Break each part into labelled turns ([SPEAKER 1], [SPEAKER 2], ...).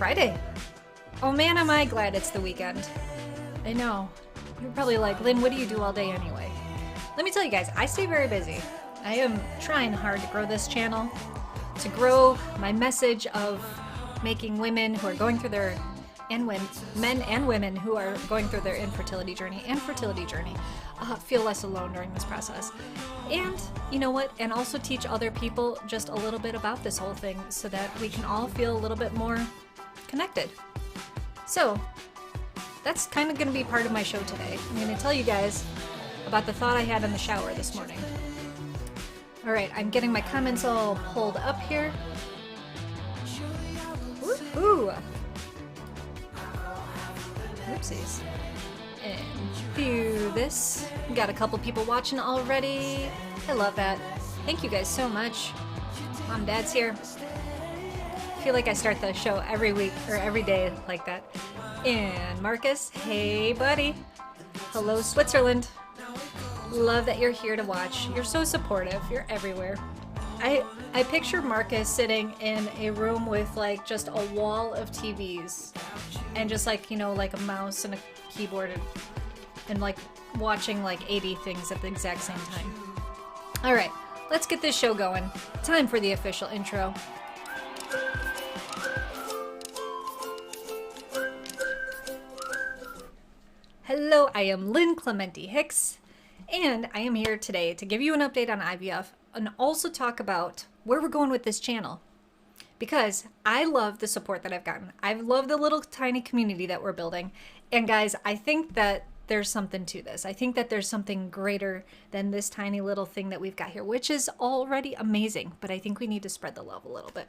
[SPEAKER 1] Friday. Oh man, am I glad it's the weekend. I know. You're probably like, Lynn, what do you do all day anyway? Let me tell you guys, I stay very busy. I am trying hard to grow this channel, to grow my message of making women who are going through their, and men and women who are going through their infertility journey and fertility journey feel less alone during this process. And you know what? And also teach other people just a little bit about this whole thing so that we can all feel a little bit more connected. So that's kind of going to be part of my show today. I'm going to tell you guys about the thought I had in the shower this morning. All right, I'm getting my comments all pulled up here. Woohoo! Oopsies. And view this. We got a couple people watching already. I love that. Thank you guys so much. Mom, Dad's here. I feel like I start the show every week or every day like that. And Marcus, hey buddy. Hello, Switzerland. Love that you're here to watch. You're so supportive. You're everywhere. I picture Marcus sitting in a room with like just a wall of TVs and just like, you know, like a mouse and a keyboard and like watching like 80 things at the exact same time. All right, let's get this show going. Time for the official intro. Hello, I am Lynn Clementi Hicks, and I am here today to give you an update on IVF and also talk about where we're going with this channel. Because I love the support that I've gotten. I love the little tiny community that we're building. And guys, I think that there's something to this. I think that there's something greater than this tiny little thing that we've got here, which is already amazing. But I think we need to spread the love a little bit.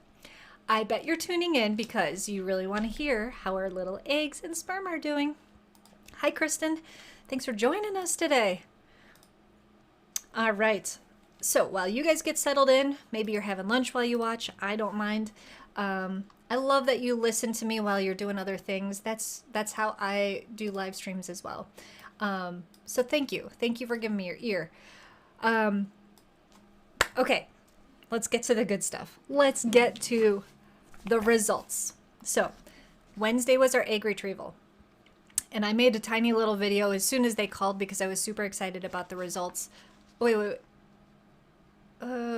[SPEAKER 1] I bet you're tuning in because you really want to hear how our little eggs and sperm are doing. Hi, Kristen. Thanks for joining us today. All right. So while you guys get settled in, maybe you're having lunch while you watch. I don't mind. I love that you listen to me while you're doing other things. That's how I do live streams as well. So thank you. Thank you for giving me your ear. Okay, let's get to the good stuff. Let's get to the results. So Wednesday was our egg retrieval. And I made a tiny little video as soon as they called because I was super excited about the results. Wait.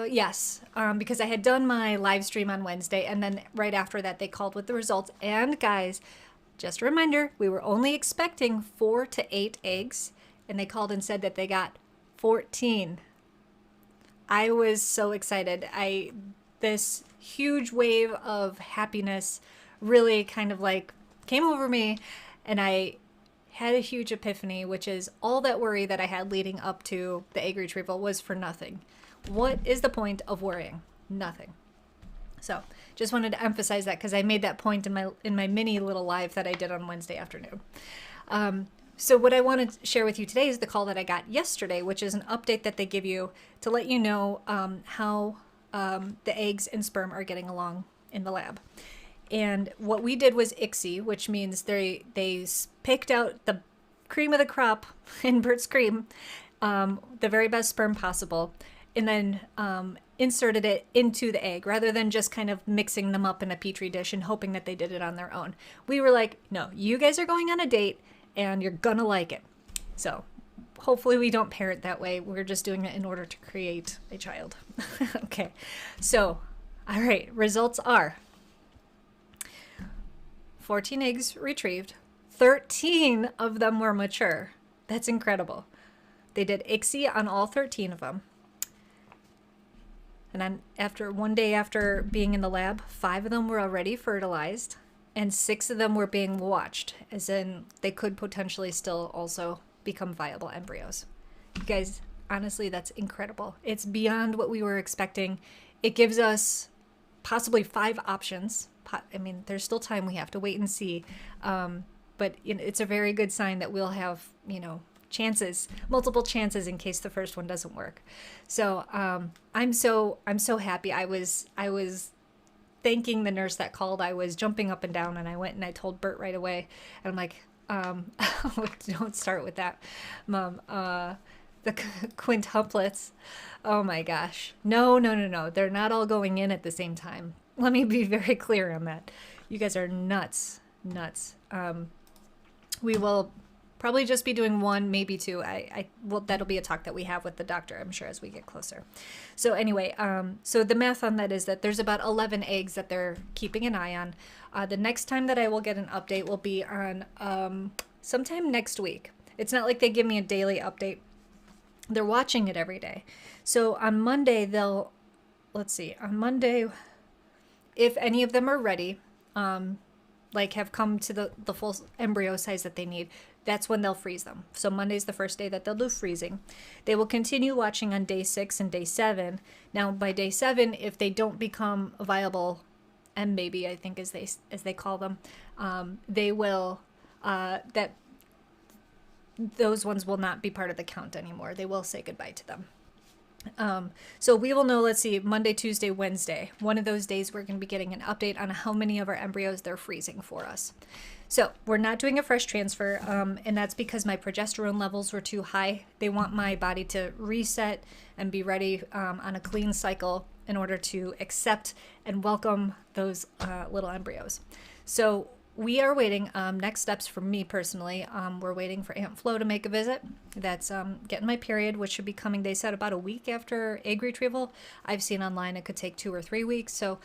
[SPEAKER 1] Yes, because I had done my live stream on Wednesday, and then right after that they called with the results. And guys, just a reminder, we were only expecting 4 to 8 eggs, and they called and said that they got 14. I was so excited. This huge wave of happiness really kind of like came over me, and I had a huge epiphany, which is all that worry that I had leading up to the egg retrieval was for nothing. What is the point of worrying? Nothing. So just wanted to emphasize that because I made that point in my mini little live that I did on Wednesday afternoon. So what I want to share with you today is the call that I got yesterday, which is an update that they give you to let you know how the eggs and sperm are getting along in the lab. And what we did was ICSI, which means they picked out the cream of the crop in Bert's cream, the very best sperm possible, and then inserted it into the egg rather than just kind of mixing them up in a petri dish and hoping that they did it on their own. We were like, no, you guys are going on a date and you're gonna like it. So hopefully we don't parent that way. We're just doing it in order to create a child. Okay, so all right, results are 14 eggs retrieved, 13 of them were mature. That's incredible. They did ICSI on all 13 of them. And then after one day after being in the lab, 5 of them were already fertilized and 6 of them were being watched, as in they could potentially still also become viable embryos. You guys, honestly, that's incredible. It's beyond what we were expecting. It gives us possibly 5 options. I mean, there's still time. We have to wait and see. But it's a very good sign that we'll have, chances, multiple chances in case the first one doesn't work. So I'm so happy. I was thanking the nurse that called. I was jumping up and down, and I went and I told Bert right away. And I'm like, don't start with that, Mom. The quintuplets. Oh my gosh. No. They're not all going in at the same time. Let me be very clear on that. You guys are nuts. We will probably just be doing one, maybe two. Well, that'll be a talk that we have with the doctor, I'm sure, as we get closer. So anyway, so the math on that is that there's about 11 eggs that they're keeping an eye on. The next time that I will get an update will be on sometime next week. It's not like they give me a daily update. They're watching it every day. So on Monday, let's see, on Monday, if any of them are ready, like have come to the full embryo size that they need, that's when they'll freeze them. So Monday's the first day that they'll do freezing. They will continue watching on day 6 and day 7. Now by day 7, if they don't become viable, and maybe I think as they call them, they will those ones will not be part of the count anymore. They will say goodbye to them. So we will know, let's see, Monday, Tuesday, Wednesday. One of those days we're going to be getting an update on how many of our embryos they're freezing for us. So we're not doing a fresh transfer, and that's because my progesterone levels were too high. They want my body to reset and be ready on a clean cycle in order to accept and welcome those little embryos. So we are waiting. Next steps for me personally, we're waiting for Aunt Flo to make a visit. That's getting my period, which should be coming, they said, about a week after egg retrieval. I've seen online it could take 2 or 3 weeks. So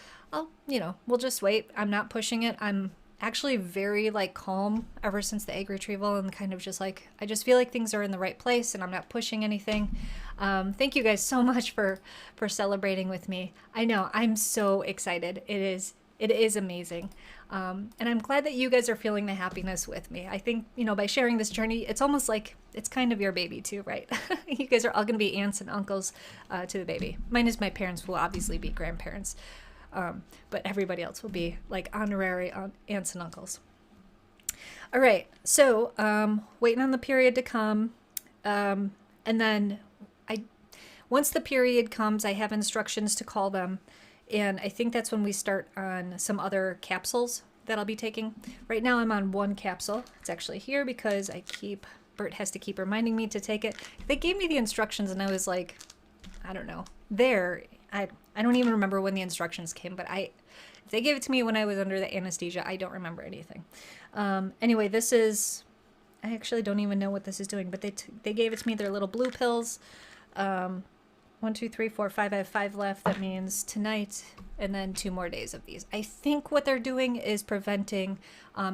[SPEAKER 1] we'll just wait. I'm not pushing it. I'm actually very calm ever since the egg retrieval, and kind of just I just feel like things are in the right place and I'm not pushing anything. Thank you guys so much for celebrating with me. I know, I'm so excited. It is amazing. And I'm glad that you guys are feeling the happiness with me. I think, by sharing this journey, it's almost like it's kind of your baby too, right? You guys are all going to be aunts and uncles to the baby. Minus my parents will obviously be grandparents. But everybody else will be honorary aunts and uncles. All right. So, waiting on the period to come. And then once the period comes, I have instructions to call them. And I think that's when we start on some other capsules that I'll be taking. Right now I'm on one capsule. It's actually here because Bert has to keep reminding me to take it. They gave me the instructions and I was like, I don't know. I don't even remember when the instructions came, but if they gave it to me when I was under the anesthesia, I don't remember anything. Anyway, I actually don't even know what this is doing, but they gave it to me. They're little blue pills. 1, 2, 3, 4, 5. I have 5 left. That means tonight and then 2 more days of these. I think what they're doing is preventing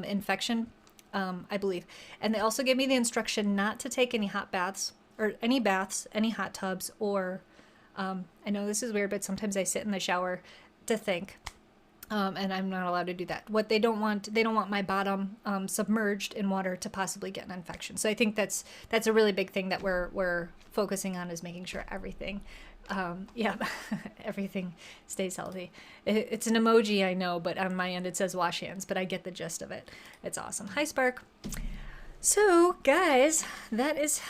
[SPEAKER 1] infection, I believe. And they also gave me the instruction not to take any hot baths or any baths, any hot tubs, or I know this is weird, but sometimes I sit in the shower to think. And I'm not allowed to do that. What they don't want my bottom submerged in water to possibly get an infection. So I think that's a really big thing that we're focusing on, is making sure everything, everything stays healthy. It's an emoji, I know, but on my end it says wash hands, but I get the gist of it. It's awesome. Hi, Spark. So, guys, that's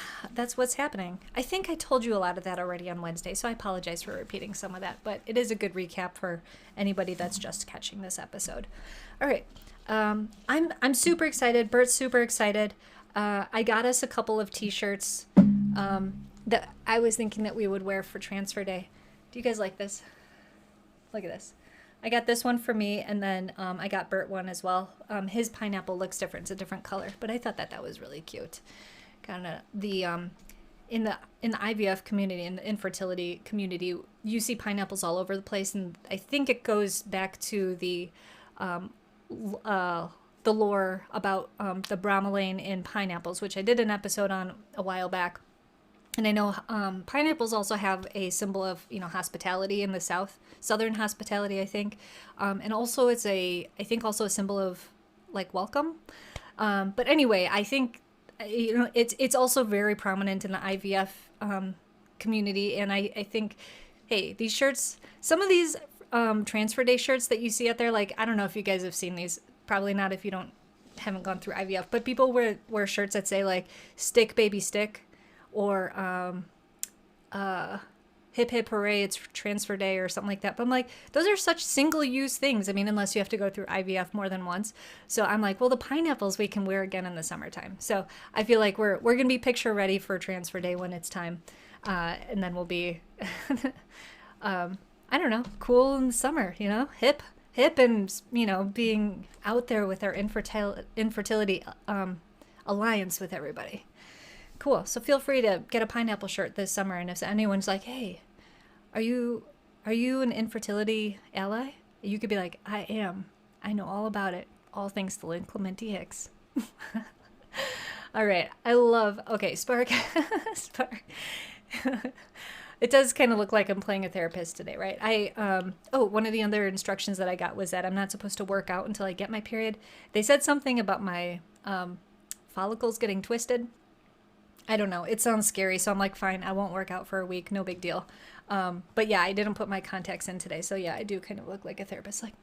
[SPEAKER 1] what's happening. I think I told you a lot of that already on Wednesday, so I apologize for repeating some of that, but it is a good recap for anybody that's just catching this episode. All right. I'm super excited. Bert's super excited. I got us a couple of t-shirts that I was thinking that we would wear for transfer day. Do you guys like this? Look at this. I got this one for me, and then I got Bert one as well. His pineapple looks different. It's a different color, but I thought that was really cute. Kind of the in the IVF community, in the infertility community, you see pineapples all over the place, and I think it goes back to the lore about the bromelain in pineapples, which I did an episode on a while back. And I know pineapples also have a symbol of, hospitality in the South, Southern hospitality, I think. And also it's I think also a symbol of welcome. But anyway, I think, it's also very prominent in the IVF community. And I think, hey, these shirts, some of these transfer day shirts that you see out there, I don't know if you guys have seen these, probably not if you haven't gone through IVF, but people wear shirts that say stick baby stick, or hip hip hooray, it's transfer day, or something like that. But I'm like, those are such single-use things. I mean, unless you have to go through IVF more than once. So I'm like, well, the pineapples we can wear again in the summertime. So I feel like we're gonna be picture ready for transfer day when it's time, and then we'll be I don't know, cool in the summer, hip hip and, being out there with our infertility alliance with everybody. Cool. So feel free to get a pineapple shirt this summer. And if anyone's like, hey, are you an infertility ally? You could be like, I am. I know all about it. All thanks to Lynn Clementi Hicks. All right. Okay, Spark. Spark. It does kind of look like I'm playing a therapist today, right? One of the other instructions that I got was that I'm not supposed to work out until I get my period. They said something about my follicles getting twisted. I don't know. It sounds scary, so I'm like, fine, I won't work out for a week. No big deal. But yeah, I didn't put my contacts in today. So yeah, I do kind of look like a therapist. Like,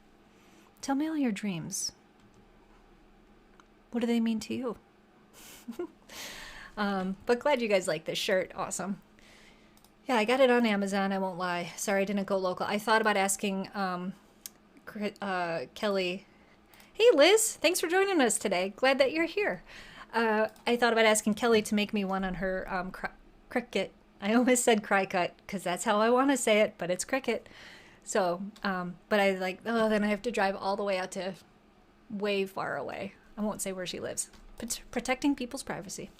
[SPEAKER 1] tell me all your dreams. What do they mean to you? But glad you guys like this shirt. Awesome. Yeah, I got it on Amazon. I won't lie. Sorry, I didn't go local. I thought about asking Kelly. Hey, Liz. Thanks for joining us today. Glad that you're here. I thought about asking Kelly to make me one on her Cricut. I almost said Cricut because that's how I want to say it, but it's Cricut. So, but I then I have to drive all the way out to way far away. I won't say where she lives. Protecting people's privacy.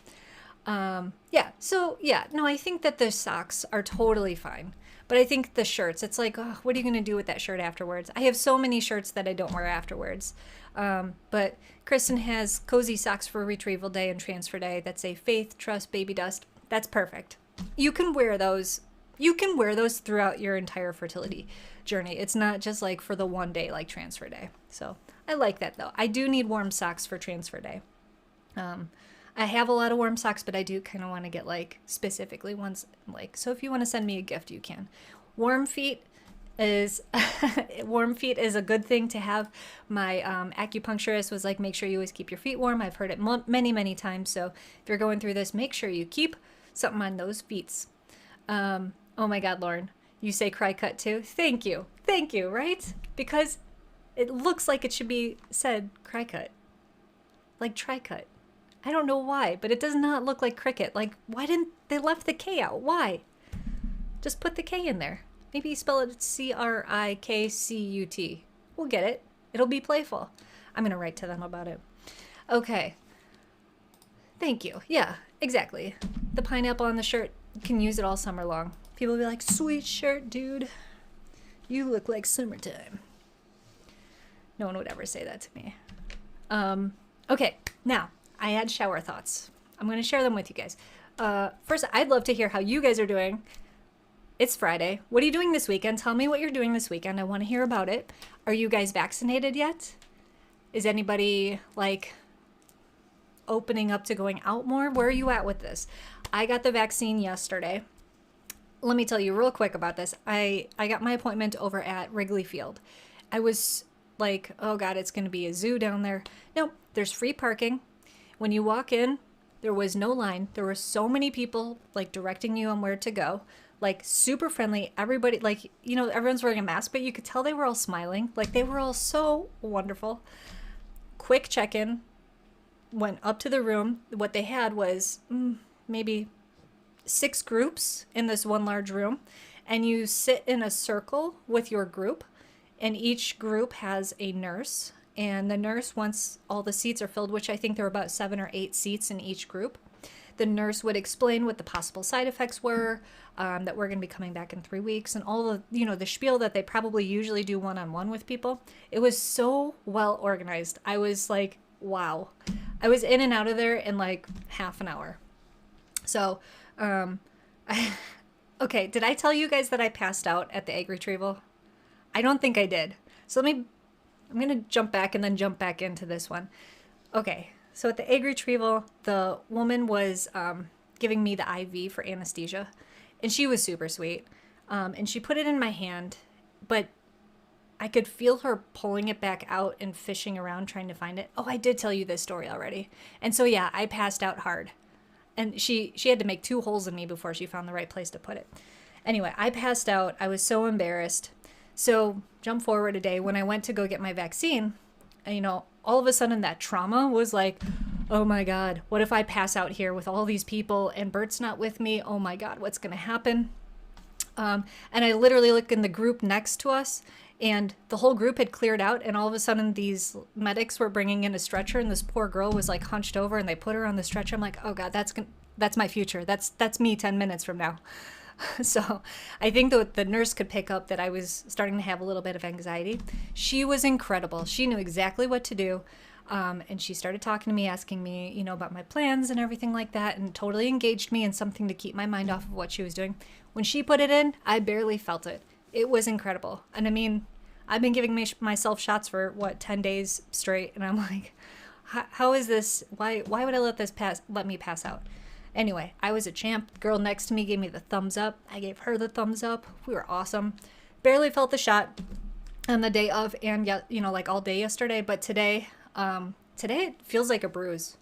[SPEAKER 1] No, I think that the socks are totally fine. But I think the shirts, it's like, oh, what are you going to do with that shirt afterwards? I have so many shirts that I don't wear afterwards. But Kristen has cozy socks for retrieval day and transfer day that say faith, trust, baby dust. That's perfect. You can wear those. You can wear those throughout your entire fertility journey. It's not just like for the one day like transfer day. So I like that though. I do need warm socks for transfer day. I have a lot of warm socks, but I do kind of want to get like specifically ones so if you want to send me a gift, you can. Warm feet is a good thing to have. My acupuncturist was like, make sure you always keep your feet warm. I've heard it many, many times. So if you're going through this, make sure you keep something on those feet. Oh my God, Lauren, you say cry cut too? Thank you, right? Because it looks like it should be said cry cut, like try cut. I don't know why, but it does not look like cricket. Like, why didn't they left the K out? Why? Just put the K in there. Maybe spell it Crikcut. We'll get it. It'll be playful. I'm going to write to them about it. Okay. Thank you. Yeah, exactly. The pineapple on the shirt, you can use it all summer long. People will be like, sweet shirt, dude. You look like summertime. No one would ever say that to me. Okay, now. I had shower thoughts. I'm going to share them with you guys. First, I'd love to hear how you guys are doing. It's Friday. What are you doing this weekend? Tell me what you're doing this weekend. I want to hear about it. Are you guys vaccinated yet? Is anybody opening up to going out more? Where are you at with this? I got the vaccine yesterday. Let me tell you real quick about this. I got my appointment over at Wrigley Field. I was like, oh God, it's going to be a zoo down there. No, there's free parking. When you walk in, there was no line. There were so many people directing you on where to go, super friendly. Everybody, everyone's wearing a mask, but you could tell they were all smiling. They were all so wonderful. Quick check-in, went up to the room. What they had was maybe 6 groups in this one large room, and you sit in a circle with your group, and each group has a nurse. And the nurse, once all the seats are filled, which I think there were about 7 or 8 seats in each group, the nurse would explain what the possible side effects were, that we're going to be coming back in 3 weeks, and all the, the spiel that they probably usually do one-on-one with people. It was so well organized. I was like, wow. I was in and out of there in half an hour. So, okay, did I tell you guys that I passed out at the egg retrieval? I don't think I did. So I'm going to jump back and then jump back into this one. Okay, so at the egg retrieval, the woman was giving me the IV for anesthesia, and she was super sweet. And she put it in my hand, but I could feel her pulling it back out and fishing around trying to find it. Oh, I did tell you this story already. And so, yeah, I passed out hard. And she had to make 2 holes in me before she found the right place to put it. Anyway, I passed out. I was so embarrassed. So jump forward a day when I went to go get my vaccine, all of a sudden that trauma was like, oh my God, what if I pass out here with all these people and Bert's not with me? Oh my God, what's going to happen? And I literally look in the group next to us And the whole group had cleared out, and all of a sudden these medics were bringing in a stretcher, and this poor girl was like hunched over, and they put her on the stretcher. I'm like, oh God, that's my future. That's me 10 minutes from now. So I think that the nurse could pick up that I was starting to have a little bit of anxiety. She was incredible. She knew exactly what to do. And she started talking to me, asking me, you know, about my plans and everything like that, and totally engaged me in something to keep my mind off of what she was doing. When she put it in, I barely felt it. It was incredible. And I mean, I've been giving myself shots for, 10 days straight. And I'm like, how is this? Why would I let me pass out? Anyway, I was a champ. The girl next to me gave me the thumbs up. I gave her the thumbs up. We were awesome. Barely felt the shot on the day of, and you know, like all day yesterday. But today it feels like a bruise.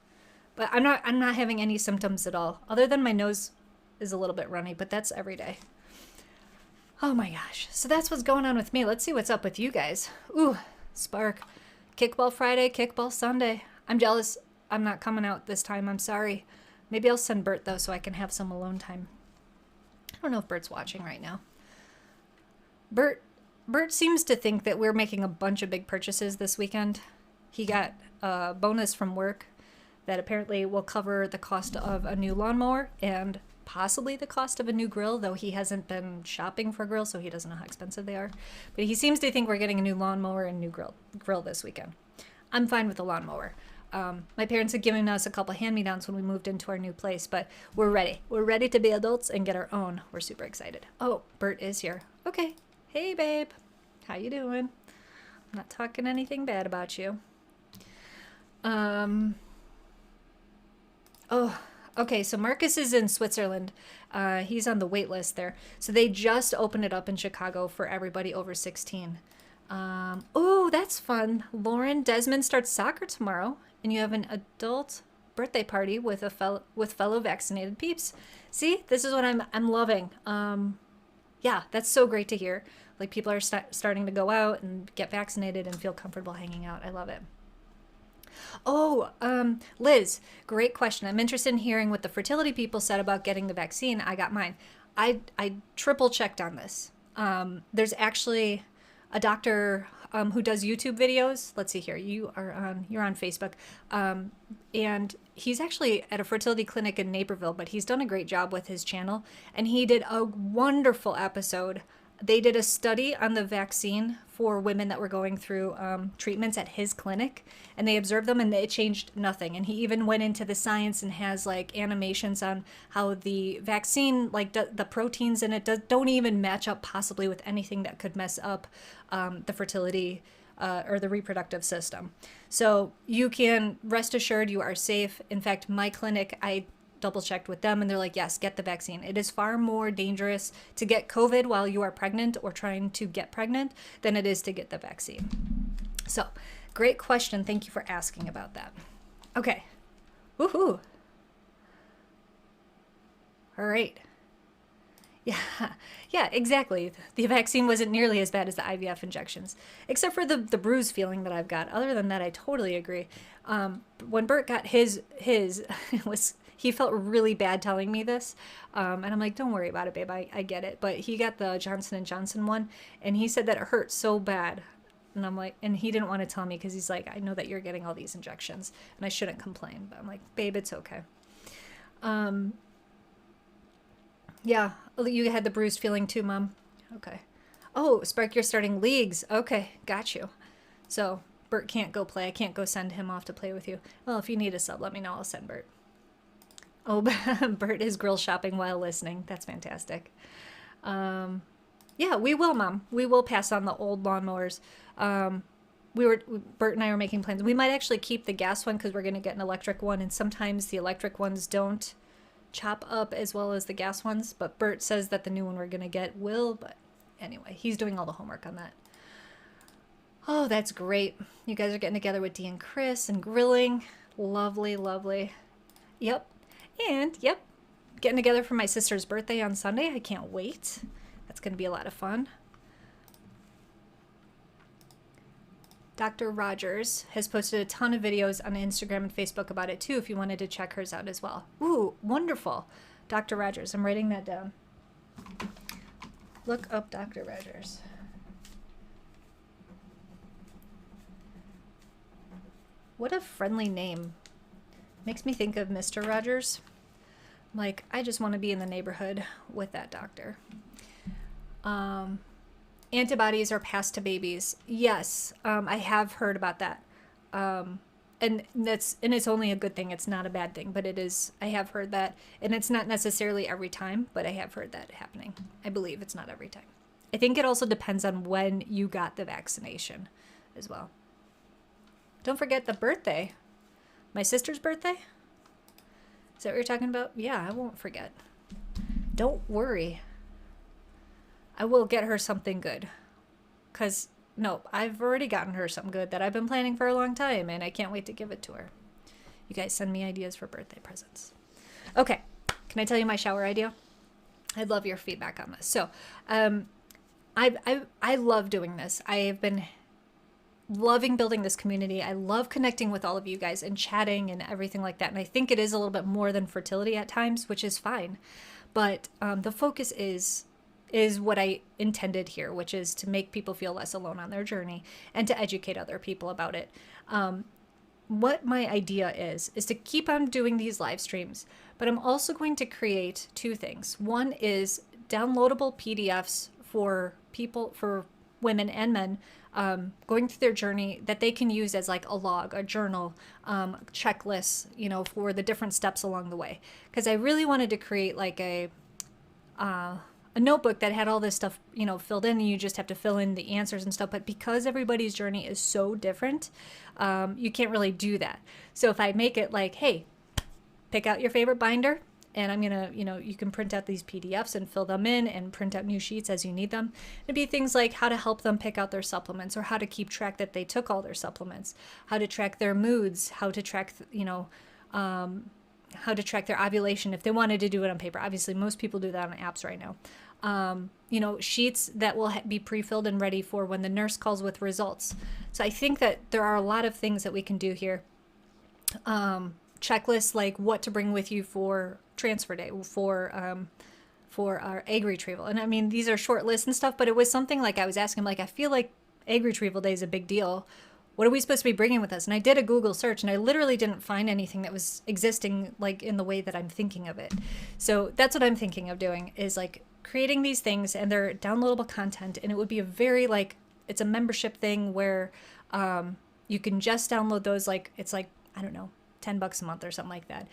[SPEAKER 1] But I'm not having any symptoms at all, other than my nose is a little bit runny. But that's every day. Oh my gosh. So that's what's going on with me. Let's see what's up with you guys. Ooh, spark. Kickball Friday, kickball Sunday. I'm jealous. I'm not coming out this time. I'm sorry. Maybe I'll send Bert, though, so I can have some alone time. I don't know if Bert's watching right now. Bert seems to think that we're making a bunch of big purchases this weekend. He got a bonus from work that apparently will cover the cost of a new lawnmower and possibly the cost of a new grill, though he hasn't been shopping for grills, so he doesn't know how expensive they are. But he seems to think we're getting a new lawnmower and new grill this weekend. I'm fine with the lawnmower. My parents had given us a couple hand-me-downs when we moved into our new place, but we're ready. We're ready to be adults and get our own. We're super excited. Oh, Bert is here. Okay. Hey, babe. How you doing? I'm not talking anything bad about you. Oh, okay. So Marcus is in Switzerland. He's on the wait list there. So they just opened it up in Chicago for everybody over 16. Oh, that's fun. Lauren Desmond starts soccer tomorrow, and you have an adult birthday party with fellow vaccinated peeps. See, this is what I'm loving. Yeah, that's so great to hear. Like people are starting to go out and get vaccinated and feel comfortable hanging out. I love it. Oh, Liz, great question. I'm interested in hearing what the fertility people said about getting the vaccine. I got mine. I triple checked on this. There's actually a doctor who does YouTube videos. Let's see here. You're on Facebook. And he's actually at a fertility clinic in Naperville, but he's done a great job with his channel. And he did a wonderful episode. They did a study on the vaccine for women that were going through treatments at his clinic, and they observed them and it changed nothing. And he even went into the science and has like animations on how the vaccine, like the proteins in it don't even match up possibly with anything that could mess up the fertility or the reproductive system. So you can rest assured you are safe. In fact, my clinic, I double checked with them and they're like, yes, get the vaccine. It is far more dangerous to get COVID while you are pregnant or trying to get pregnant than it is to get the vaccine. So great question. Thank you for asking about that. Okay. Woohoo. All right. Yeah, exactly. The vaccine wasn't nearly as bad as the IVF injections, except for the bruise feeling that I've got. Other than that, I totally agree. When Bert got his it was, he felt really bad telling me this. And I'm like, don't worry about it, babe. I get it. But he got the Johnson & Johnson one, and he said that it hurt so bad. And I'm like, and he didn't want to tell me because he's like, I know that you're getting all these injections, and I shouldn't complain. But I'm like, babe, it's okay. Yeah, you had the bruised feeling too, Mom. Okay. Oh, Spark, you're starting leagues. Okay, got you. So Bert can't go play. I can't go send him off to play with you. Well, if you need a sub, let me know. I'll send Bert. Oh, Bert is grill shopping while listening. That's fantastic. Yeah, we will, Mom. We will pass on the old lawnmowers. Bert and I were making plans. We might actually keep the gas one because we're going to get an electric one, and sometimes the electric ones don't chop up as well as the gas ones, but Bert says that the new one we're going to get will, but anyway, he's doing all the homework on that. Oh, that's great. You guys are getting together with Dee and Chris and grilling. Lovely, lovely. Yep. And, yep, getting together for my sister's birthday on Sunday. I can't wait. That's going to be a lot of fun. Dr. Rogers has posted a ton of videos on Instagram and Facebook about it too, if you wanted to check hers out as well. Ooh, wonderful. Dr. Rogers. I'm writing that down. Look up Dr. Rogers. What a friendly name. Makes me think of Mr. Rogers. Like, I just want to be in the neighborhood with that doctor. Antibodies are passed to babies. Yes, I have heard about that. And it's only a good thing. It's not a bad thing, but it is. I have heard that, and it's not necessarily every time, but I have heard that happening. I believe it's not every time. I think it also depends on when you got the vaccination as well. Don't forget the birthday. My sister's birthday? Is that what you're talking about? Yeah, I won't forget. Don't worry. I will get her something good. Because, no, I've already gotten her something good that I've been planning for a long time, and I can't wait to give it to her. You guys send me ideas for birthday presents. Okay, can I tell you my shower idea? I'd love your feedback on this. So, I love doing this. I have been loving building this community. I love connecting with all of you guys and chatting and everything like that. And I think it is a little bit more than fertility at times, which is fine. But the focus is what I intended here, which is to make people feel less alone on their journey and to educate other people about it. What my idea is to keep on doing these live streams, but I'm also going to create two things. One is downloadable PDFs for people, for women and men, going through their journey that they can use as like a log, a journal, checklists, for the different steps along the way. Because I really wanted to create like a notebook that had all this stuff, filled in, and you just have to fill in the answers and stuff. But because everybody's journey is so different, you can't really do that. So if I make it like, hey, pick out your favorite binder, and I'm gonna, you can print out these PDFs and fill them in and print out new sheets as you need them. It'd be things like how to help them pick out their supplements, or how to keep track that they took all their supplements, how to track their moods, how to track, how to track their ovulation if they wanted to do it on paper. Obviously, most people do that on apps right now. Sheets that will be pre-filled and ready for when the nurse calls with results. So I think that there are a lot of things that we can do here. Checklists like what to bring with you for transfer day, for our egg retrieval. And I mean, these are short lists and stuff, but it was something like I was asking, like, I feel like egg retrieval day is a big deal. What are we supposed to be bringing with us? And I did a Google search, and I literally didn't find anything that was existing like in the way that I'm thinking of it. So that's what I'm thinking of doing, is like creating these things, and they're downloadable content. And it would be a very it's a membership thing where you can just download those. Like, it's like, I don't know, $10 a month or something like that.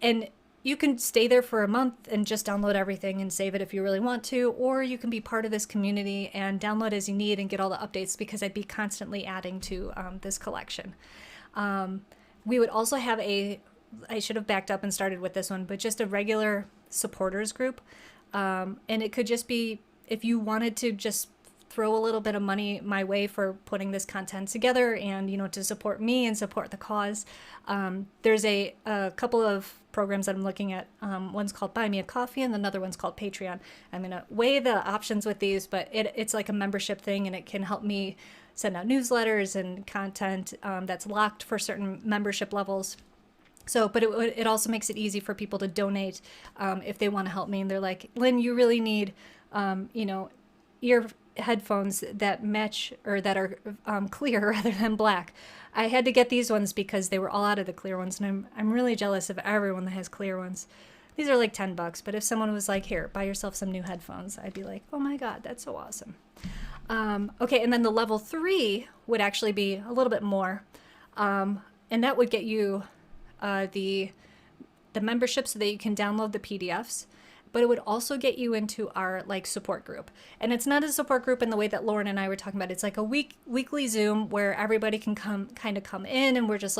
[SPEAKER 1] And you can stay there for a month and just download everything and save it if you really want to, or you can be part of this community and download as you need and get all the updates, because I'd be constantly adding to this collection. We would also have I should have backed up and started with this one, but just a regular supporters group. And it could just be, if you wanted to just throw a little bit of money my way for putting this content together and, to support me and support the cause. There's a couple of programs that I'm looking at. One's called Buy Me a Coffee, and another one's called Patreon. I'm going to weigh the options with these, but it's like a membership thing, and it can help me send out newsletters and content that's locked for certain membership levels. So, but it also makes it easy for people to donate if they want to help me. And they're like, Lynn, you really need, ear headphones that match, or that are clear rather than black. I had to get these ones because they were all out of the clear ones, and I'm really jealous of everyone that has clear ones. These are like $10, but if someone was like, here, buy yourself some new headphones, I'd be like, oh my God, that's so awesome. Okay, and then the level 3 would actually be a little bit more, and that would get you the membership so that you can download the PDFs. But it would also get you into our support group. And it's not a support group in the way that Lauren and I were talking about. It's like a weekly Zoom where everybody can come in, and we're just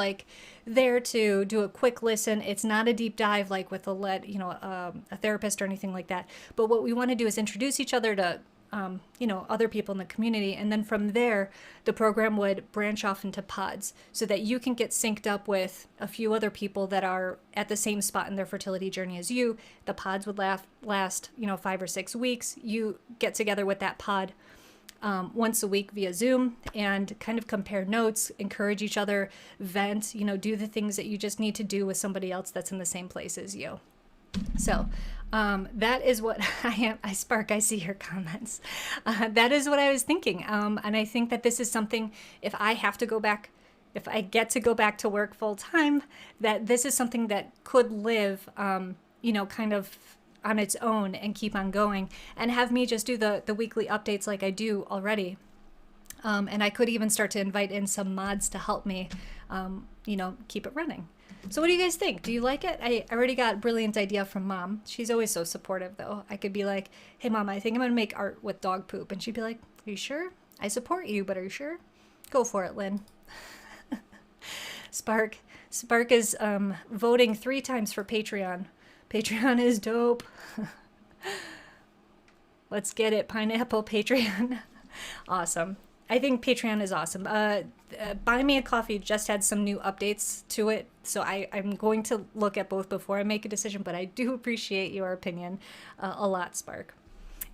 [SPEAKER 1] there to do a quick listen. It's not a deep dive with a therapist or anything like that. But what we want to do is introduce each other to other people in the community. And then from there, the program would branch off into pods so that you can get synced up with a few other people that are at the same spot in their fertility journey as you. The pods would last 5 or 6 weeks. You get together with that pod once a week via Zoom and kind of compare notes, encourage each other, vent, do the things that you just need to do with somebody else that's in the same place as you. So that is what I am. I see your comments. That is what I was thinking. And I think that this is something, if I have to go back, if I get to go back to work full time, that this is something that could live, kind of on its own and keep on going, and have me just do the weekly updates like I do already. And I could even start to invite in some mods to help me, keep it running. So what do you guys think? Do you like it? I already got a brilliant idea from Mom. She's always so supportive, though. I could be like, hey, Mom, I think I'm going to make art with dog poop. And she'd be like, are you sure? I support you, but are you sure? Go for it, Lynn. Spark is voting 3 times for Patreon. Patreon is dope. Let's get it, Pineapple Patreon. Awesome. I think Patreon is awesome. Buy Me a Coffee just had some new updates to it, so I'm going to look at both before I make a decision, but I do appreciate your opinion a lot, Spark.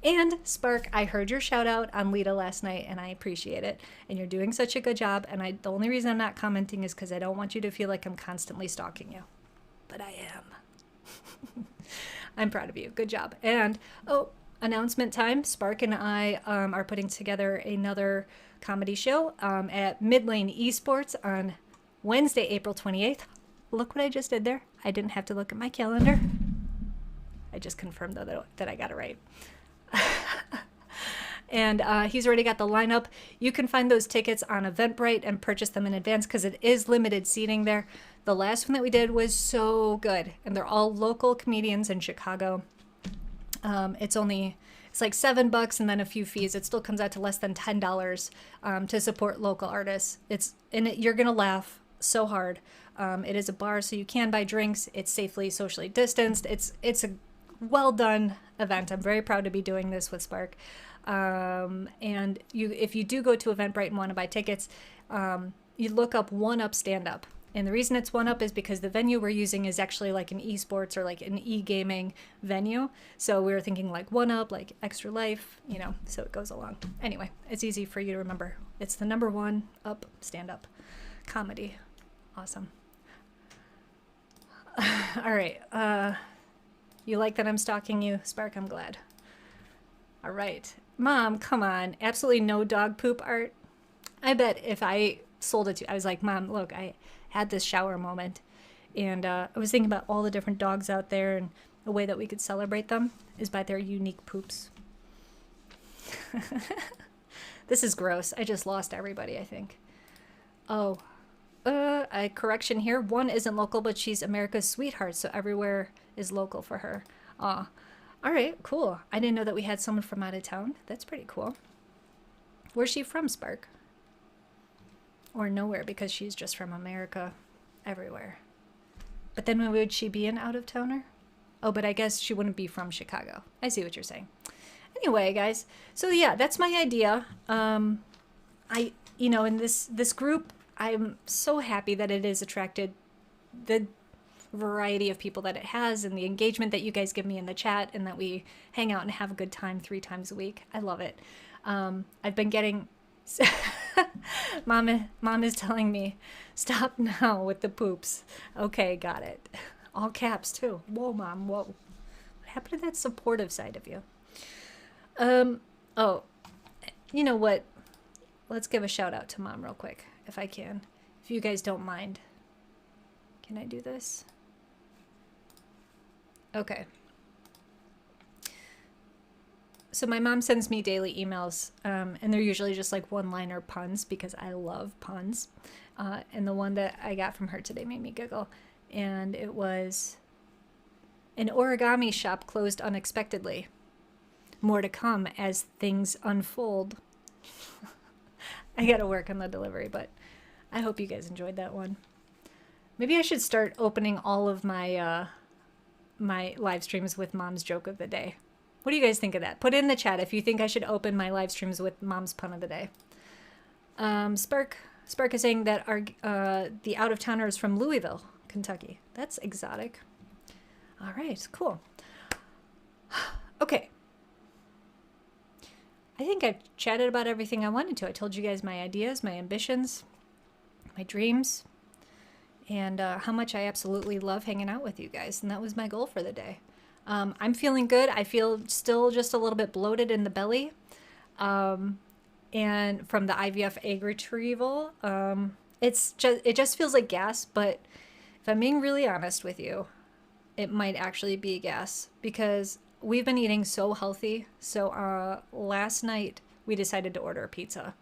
[SPEAKER 1] And Spark, I heard your shout out on Lita last night, and I appreciate it. And you're doing such a good job, and the only reason I'm not commenting is because I don't want you to feel like I'm constantly stalking you. But I am. I'm proud of you. Good job. And, announcement time. Spark and I are putting together another comedy show at Midlane Esports on Wednesday, April 28th. Look what I just did there. I didn't have to look at my calendar. I just confirmed, though, that I got it right. And he's already got the lineup. You can find those tickets on Eventbrite and purchase them in advance because it is limited seating there. The last one that we did was so good, and they're all local comedians in Chicago. It's like $7 and then a few fees. It still comes out to less than $10 to support local artists. You're gonna laugh so hard. It is a bar, so you can buy drinks. It's safely socially distanced. It's a well done event. I'm very proud to be doing this with Spark. And if you do go to Eventbrite and want to buy tickets, you look up One Up Stand Up. And the reason it's One Up is because the venue we're using is actually like an esports or like an e-gaming venue. So we were thinking like One Up, like Extra Life, so it goes along. Anyway, it's easy for you to remember. It's the number one up stand-up comedy. Awesome. All right. You like that I'm stalking you, Spark? I'm glad. All right. Mom, come on. Absolutely no dog poop art. I bet if I sold it to you, I was like, Mom, look, I had this shower moment, and I was thinking about all the different dogs out there, and the way that we could celebrate them is by their unique poops. This is gross. I just lost everybody, I think. Oh, a correction here. One isn't local, but she's America's sweetheart, so everywhere is local for her. Aw. All right, cool. I didn't know that we had someone from out of town. That's pretty cool. Where's she from, Spark? Or nowhere, because she's just from America everywhere. But then would she be an out-of-towner? Oh, but I guess she wouldn't be from Chicago. I see what you're saying. Anyway, guys, so yeah, that's my idea. In this group, I'm so happy that it has attracted the variety of people that it has, and the engagement that you guys give me in the chat, and that we hang out and have a good time 3 times a week. I love it. I've been getting... Mom is telling me, stop now with the poops. Okay, got it. All caps, too. Whoa, Mom, whoa. What happened to that supportive side of you? Oh, you know what? Let's give a shout out to Mom real quick, if I can. If you guys don't mind. Can I do this? Okay. So my mom sends me daily emails, and they're usually just like one-liner puns because I love puns. And the one that I got from her today made me giggle. And it was, an origami shop closed unexpectedly. More to come as things unfold. I gotta work on the delivery, but I hope you guys enjoyed that one. Maybe I should start opening all of my my live streams with Mom's joke of the day. What do you guys think of that? Put it in the chat if you think I should open my live streams with Mom's pun of the day. Spark is saying that the out-of-towner is from Louisville, Kentucky. That's exotic. All right, cool. Okay. I think I've chatted about everything I wanted to. I told you guys my ideas, my ambitions, my dreams, and how much I absolutely love hanging out with you guys. And that was my goal for the day. I'm feeling good. I feel still just a little bit bloated in the belly. And from the IVF egg retrieval, it just feels like gas, but if I'm being really honest with you, it might actually be gas because we've been eating so healthy. So last night we decided to order a pizza,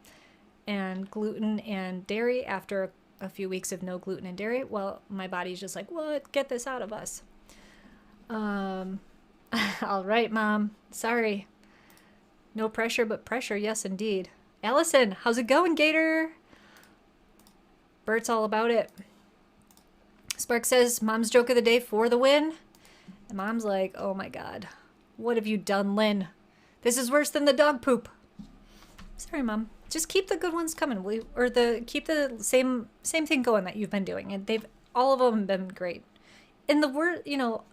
[SPEAKER 1] and gluten and dairy after a few weeks of no gluten and dairy. Well, my body's just like, what? Get this out of us. All right, Mom. Sorry. No pressure, but pressure. Yes, indeed. Allison, how's it going, Gator? Bert's all about it. Spark says, Mom's joke of the day for the win. And Mom's like, oh my God. What have you done, Lynn? This is worse than the dog poop. Sorry, Mom. Just keep the good ones coming, will you? Or keep the same thing going that you've been doing. And all of them been great. And the worst,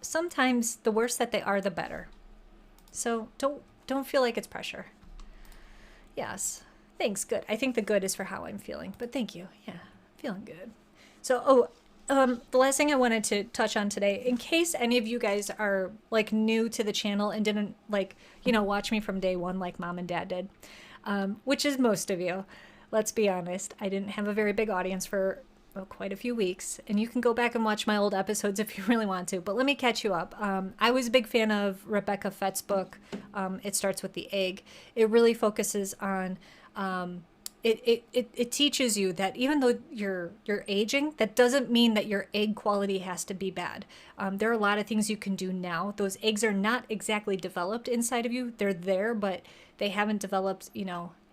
[SPEAKER 1] sometimes the worse that they are, the better. So don't feel like it's pressure. Yes. Thanks. Good. I think the good is for how I'm feeling. But thank you. Yeah. Feeling good. So, the last thing I wanted to touch on today, in case any of you guys are like new to the channel and didn't watch me from day one like Mom and Dad did, which is most of you. Let's be honest. I didn't have a very big audience for quite a few weeks, and you can go back and watch my old episodes if you really want to, but let me catch you up. I was a big fan of Rebecca Fett's book. It Starts with the Egg. It really focuses on it teaches you that even though you're aging, that doesn't mean that your egg quality has to be bad. There are a lot of things you can do now. Those eggs are not exactly developed inside of you. They're there, but they haven't developed,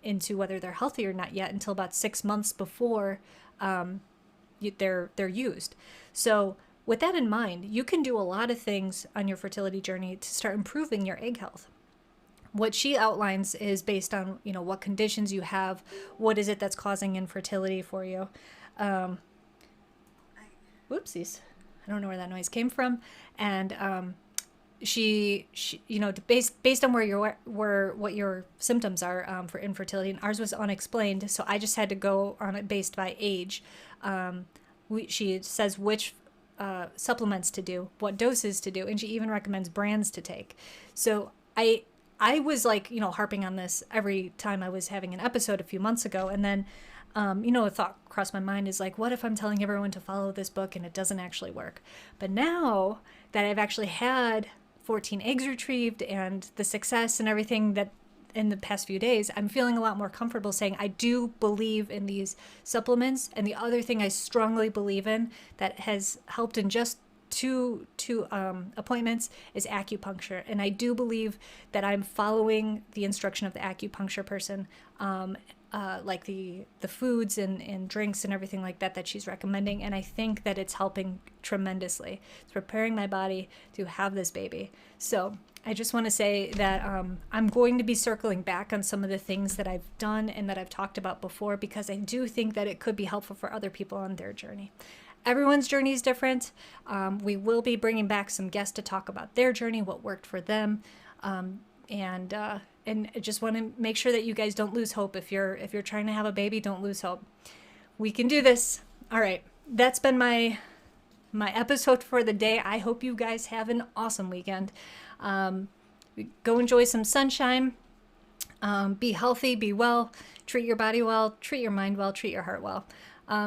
[SPEAKER 1] into whether they're healthy or not yet until about 6 months before they're used. So with that in mind, you can do a lot of things on your fertility journey to start improving your egg health. What she outlines is based on, what conditions you have, what is it that's causing infertility for you. Whoopsies. I don't know where that noise came from. And she based on what your symptoms are for infertility, and ours was unexplained, so I just had to go on it based by age. She says which supplements to do, what doses to do, and she even recommends brands to take. So I was like, harping on this every time I was having an episode a few months ago. And then, a thought crossed my mind is like, what if I'm telling everyone to follow this book and it doesn't actually work? But now that I've actually had 14 eggs retrieved and the success and everything that in the past few days, I'm feeling a lot more comfortable saying I do believe in these supplements. And the other thing I strongly believe in that has helped in just two appointments is acupuncture. And I do believe that I'm following the instruction of the acupuncture person, like the foods and drinks and everything like that she's recommending. And I think that it's helping tremendously. It's preparing my body to have this baby. So I just want to say that I'm going to be circling back on some of the things that I've done and that I've talked about before, because I do think that it could be helpful for other people on their journey. Everyone's journey is different. We will be bringing back some guests to talk about their journey, what worked for them, and I just want to make sure that you guys don't lose hope. If you're trying to have a baby, don't lose hope. We can do this. All right, that's been my episode for the day. I hope you guys have an awesome weekend. Go enjoy some sunshine. Be healthy, be well, treat your body well, treat your mind well, treat your heart well.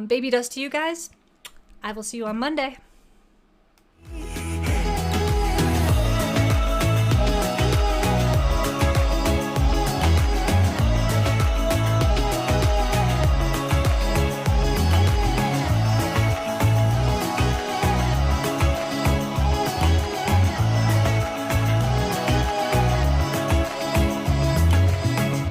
[SPEAKER 1] Baby dust to you guys. I will see you on Monday.